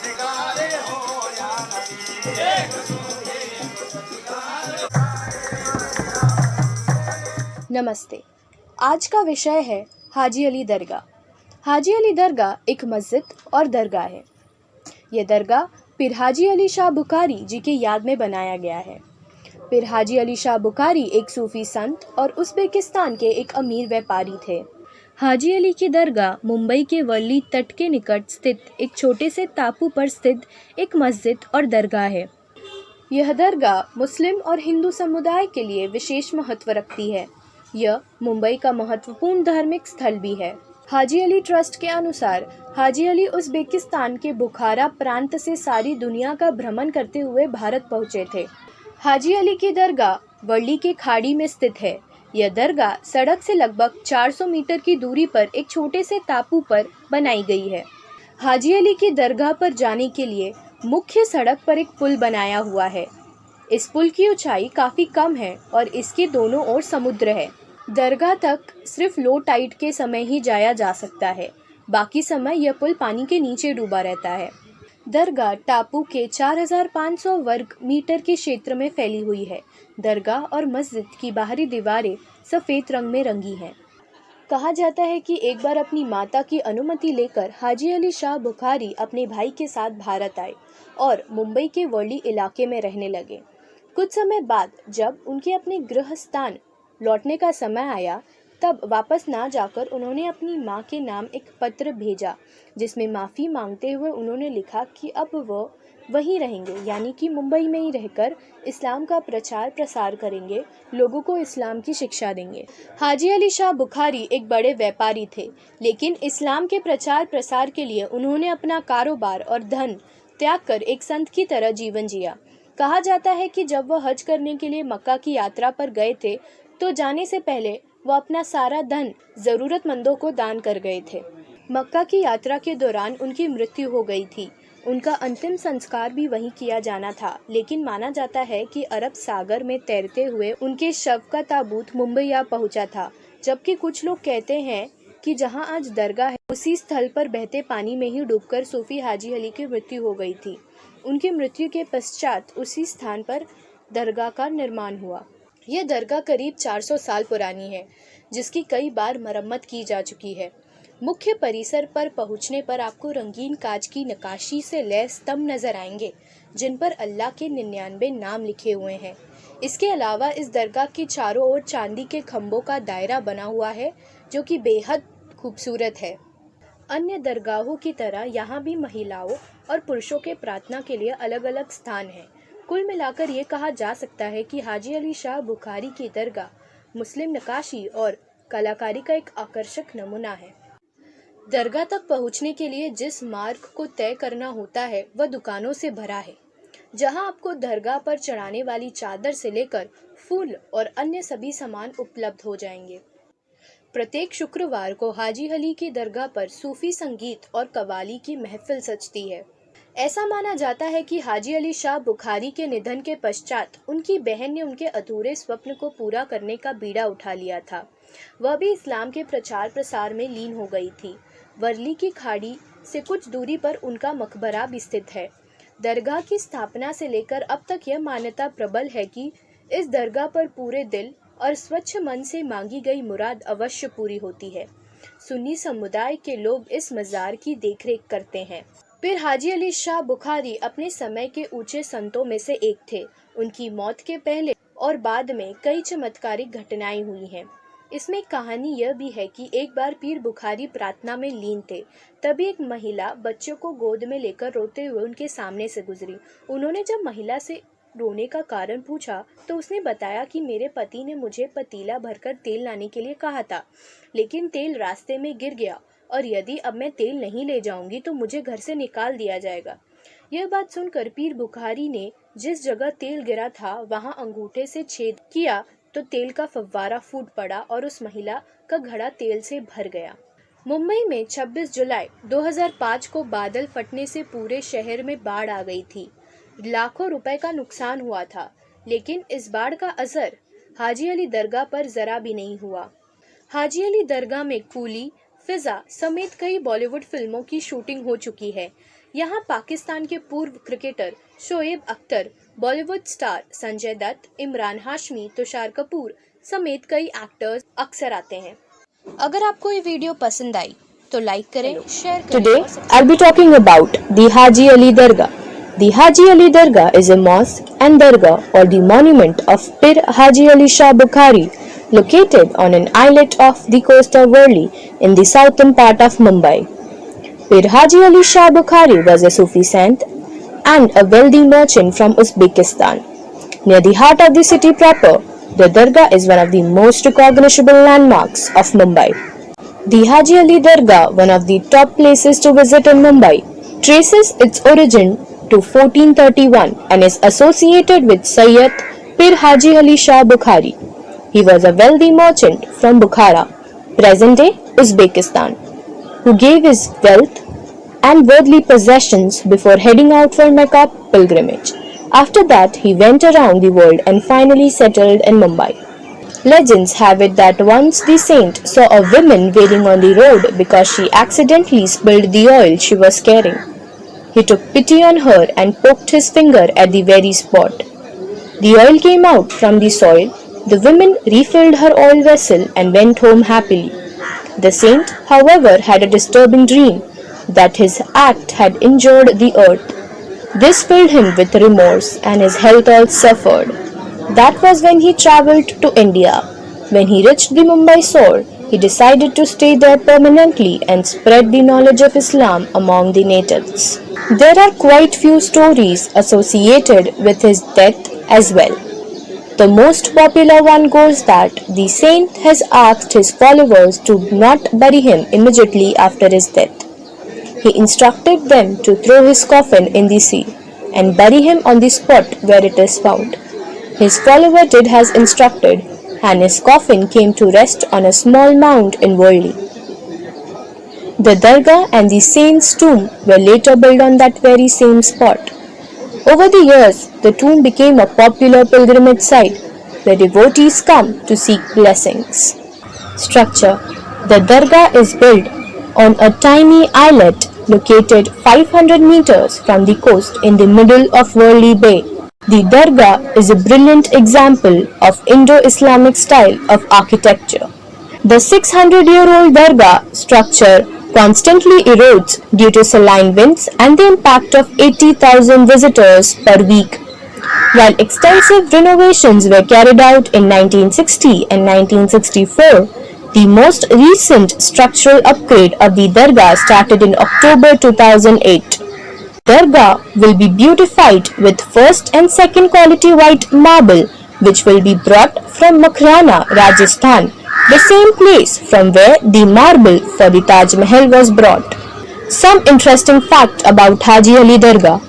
सजगारे हो या नबी, एक तू एक सजगारे। नमस्ते। आज का विषय है हाजी अली दरगाह। हाजी अली दरगाह एक मस्जिद और दरगाह है। यह दरगाह पीर हाजी अली शाह बुखारी जी की याद में बनाया गया है। पीर हाजी अली शाह बुखारी एक सूफी संत और उज़्बेकिस्तान के एक अमीर व्यापारी थे। हाजी अली की दरगाह मुंबई के वर्ली तट के निकट स्थित एक छोटे से टापू पर स्थित एक मस्जिद और दरगाह है। यह दरगाह मुस्लिम और हिंदू समुदाय के लिए विशेष महत्व रखती है। यह मुंबई का महत्वपूर्ण धार्मिक स्थल भी है। हाजी अली ट्रस्ट के अनुसार हाजी अली उज़्बेकिस्तान के बुखारा प्रांत से सारी दुनिया का भ्रमण करते हुए भारत पहुंचे थे। हाजी अली की दरगाह वर्ली के खाड़ी में स्थित है। यह दरगाह सड़क से लगभग 400 मीटर की दूरी पर एक छोटे से टापू पर बनाई गई है। हाजी अली की दरगाह पर जाने के लिए मुख्य सड़क पर एक पुल बनाया हुआ है। इस पुल की ऊंचाई काफ़ी कम है और इसके दोनों ओर समुद्र है। दरगाह तक सिर्फ लो टाइड के समय ही जाया जा सकता है, बाकी समय यह पुल पानी के नीचे डूबा रहता है। दरगाह टापू के 4500 वर्ग मीटर के क्षेत्र में फैली हुई है। दरगाह और मस्जिद की बाहरी दीवारें सफ़ेद रंग में रंगी हैं। कहा जाता है कि एक बार अपनी माता की अनुमति लेकर हाजी अली शाह बुखारी अपने भाई के साथ भारत आए और मुंबई के वर्ली इलाके में रहने लगे। कुछ समय बाद जब उनके अपने गृह स्थान लौटने का समय आया, तब वापस ना जाकर उन्होंने अपनी मां के नाम एक पत्र भेजा, जिसमें माफ़ी मांगते हुए उन्होंने लिखा कि अब वो वहीं रहेंगे, यानी कि मुंबई में ही रहकर इस्लाम का प्रचार प्रसार करेंगे, लोगों को इस्लाम की शिक्षा देंगे। हाजी अली शाह बुखारी एक बड़े व्यापारी थे, लेकिन इस्लाम के प्रचार प्रसार के लिए उन्होंने अपना कारोबार और धन त्याग कर एक संत की तरह जीवन जिया। कहा जाता है कि जब वह हज करने के लिए मक्का की यात्रा पर गए थे, तो जाने से पहले वह अपना सारा धन ज़रूरतमंदों को दान कर गए थे। मक्का की यात्रा के दौरान उनकी मृत्यु हो गई थी। उनका अंतिम संस्कार भी वहीं किया जाना था, लेकिन माना जाता है कि अरब सागर में तैरते हुए उनके शव का ताबूत मुंबई आ पहुंचा था। जबकि कुछ लोग कहते हैं कि जहां आज दरगाह है, उसी स्थल पर बहते पानी में ही डूबकर सूफी हाजी अली की मृत्यु हो गई थी। उनकी मृत्यु के पश्चात उसी स्थान पर दरगाह का निर्माण हुआ। यह दरगाह करीब 400 साल पुरानी है, जिसकी कई बार मरम्मत की जा चुकी है। मुख्य परिसर पर पहुंचने पर आपको रंगीन कांच की नक्काशी से लैस स्तंभ नजर आएंगे, जिन पर अल्लाह के 99 नाम लिखे हुए हैं। इसके अलावा इस दरगाह के चारों ओर चांदी के खंभों का दायरा बना हुआ है, जो कि बेहद खूबसूरत है। अन्य दरगाहों की तरह यहाँ भी महिलाओं और पुरुषों के प्रार्थना के लिए अलग अलग स्थान हैं। कुल मिलाकर ये कहा जा सकता है कि हाजी अली शाह बुखारी की दरगाह मुस्लिम नक्काशी और कलाकारी का एक आकर्षक नमूना है। दरगाह तक पहुँचने के लिए जिस मार्ग को तय करना होता है, वह दुकानों से भरा है, जहां आपको दरगाह पर चढ़ाने वाली चादर से लेकर फूल और अन्य सभी सामान उपलब्ध हो जाएंगे। प्रत्येक शुक्रवार को हाजी अली की दरगाह पर सूफी संगीत और कव्वाली की महफिल सजती है। ऐसा माना जाता है कि हाजी अली शाह बुखारी के निधन के पश्चात उनकी बहन ने उनके अधूरे स्वप्न को पूरा करने का बीड़ा उठा लिया था। वह भी इस्लाम के प्रचार प्रसार में लीन हो गई थी। वर्ली की खाड़ी से कुछ दूरी पर उनका मकबरा भी स्थित है। दरगाह की स्थापना से लेकर अब तक यह मान्यता प्रबल है कि इस दरगाह पर पूरे दिल और स्वच्छ मन से मांगी गई मुराद अवश्य पूरी होती है। सुन्नी समुदाय के लोग इस मज़ार की देखरेख करते हैं। पीर हाजी अली शाह बुखारी अपने समय के ऊंचे संतों में से एक थे। उनकी मौत के पहले और बाद में कई चमत्कारिक घटनाएं हुई हैं। इसमें कहानी यह भी है कि एक बार पीर बुखारी प्रार्थना में लीन थे, तभी एक महिला बच्चों को गोद में लेकर रोते हुए उनके सामने से गुजरी। उन्होंने जब महिला से रोने का कारण पूछा, तो उसने बताया कि मेरे पति ने मुझे पतीला भरकर तेल लाने के लिए कहा था, लेकिन तेल रास्ते में गिर गया और यदि अब मैं तेल नहीं ले जाऊंगी तो मुझे घर से निकाल दिया जाएगा। यह बात सुनकर पीर बुखारी ने जिस जगह तेल गिरा था वहां अंगूठे से छेद किया, तो तेल का फव्वारा फूट पड़ा और उस महिला का घड़ा तेल से भर गया। मुंबई में 26 जुलाई 2005 को बादल फटने से पूरे शहर में बाढ़ आ गई थी। लाखों रुपए का नुकसान हुआ था, लेकिन इस बाढ़ का असर हाजी अली दरगाह पर जरा भी नहीं हुआ। हाजी अली दरगाह में कूली, फिजा समेत कई बॉलीवुड फिल्मों की शूटिंग हो चुकी है। यहाँ पाकिस्तान के पूर्व क्रिकेटर शोएब अख्तर, बॉलीवुड स्टार संजय दत्त, इमरान हाशमी, तुषार कपूर समेत कई एक्टर्स अक्सर आते हैं। अगर आपको ये वीडियो पसंद आई तो लाइक करें, शेयर करें। Today I'll be talking about the Haji Ali Dargah. The Haji Ali Dargah is a mosque and dargah or the monument of Pir Haji Ali Shah Bukhari, located on an islet off the coast of Worli in the southern part of Mumbai. Pir Haji Ali Shah Bukhari was a Sufi saint and a wealthy merchant from Uzbekistan. Near the heart of the city proper, the Dargah is one of the most recognizable landmarks of Mumbai. The Haji Ali Dargah, one of the top places to visit in Mumbai, traces its origin to 1431 and is associated with Sayyid Pir Haji Ali Shah Bukhari. He was a wealthy merchant from Bukhara, present-day Uzbekistan, who gave his wealth and worldly possessions before heading out for Mecca pilgrimage. After that, he went around the world and finally settled in Mumbai. Legends have it that once the saint saw a woman wailing on the road because she accidentally spilled the oil she was carrying. He took pity on her and poked his finger at the very spot. The oil came out from the soil. The woman refilled her oil vessel and went home happily. The saint, however, had a disturbing dream that his act had injured the earth. This filled him with remorse and his health also suffered. That was when he travelled to India. When he reached the Mumbai shore, he decided to stay there permanently and spread the knowledge of Islam among the natives. There are quite few stories associated with his death as well. The most popular one goes that the saint has asked his followers to not bury him immediately after his death. He instructed them to throw his coffin in the sea and bury him on the spot where it is found. His follower did as instructed, and his coffin came to rest on a small mound in Worli. The Dargah and the saint's tomb were later built on that very same spot. Over the years, the tomb became a popular pilgrimage site where devotees come to seek blessings. Structure: the Dargah is built on a tiny islet located 500 meters from the coast in the middle of Worli Bay. The Dargah is a brilliant example of Indo-Islamic style of architecture. The 600-year-old Dargah structure constantly erodes due to saline winds and the impact of 80,000 visitors per week. While extensive renovations were carried out in 1960 and 1964, the most recent structural upgrade of the Dargah started in October 2008. Dargah will be beautified with first and second quality white marble, which will be brought from Makrana, Rajasthan, the same place from where the marble for the Taj Mahal was brought. Some interesting fact about Haji Ali Dargah.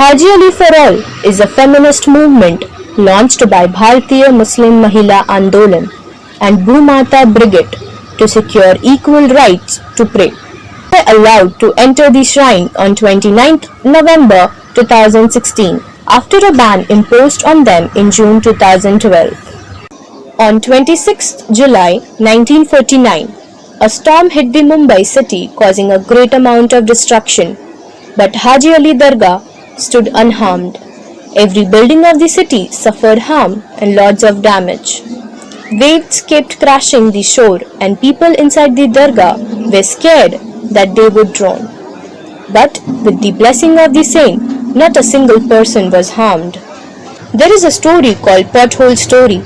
Haji Ali for All is a feminist movement launched by Bharatiya Muslim Mahila Andolan and Bhumata Brigade to secure equal rights to pray. They were allowed to enter the shrine on 29th November 2016 after a ban imposed on them in June 2012. On 26th July 1949, a storm hit the Mumbai city causing a great amount of destruction, but Haji Ali Dargah stood unharmed. Every building of the city suffered harm and lots of damage. Waves kept crashing the shore and people inside the Dargah were scared that they would drown. But with the blessing of the saint, not a single person was harmed. There is a story called Pothole Story,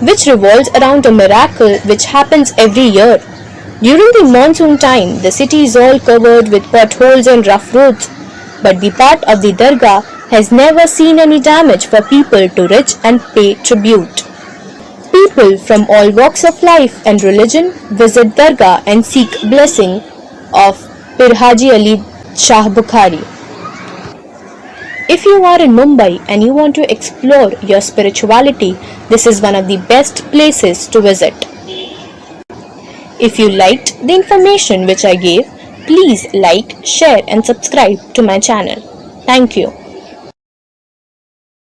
which revolves around a miracle which happens every year. During the monsoon time, the city is all covered with potholes and rough roads, but the part of the Dargah has never seen any damage for people to reach and pay tribute. People from all walks of life and religion visit Dargah and seek blessing of Pir Haji Ali Shah Bukhari. If you are in Mumbai and you want to explore your spirituality, this is one of the best places to visit. If you liked the information which I gave, please like, share and subscribe to my channel. Thank you.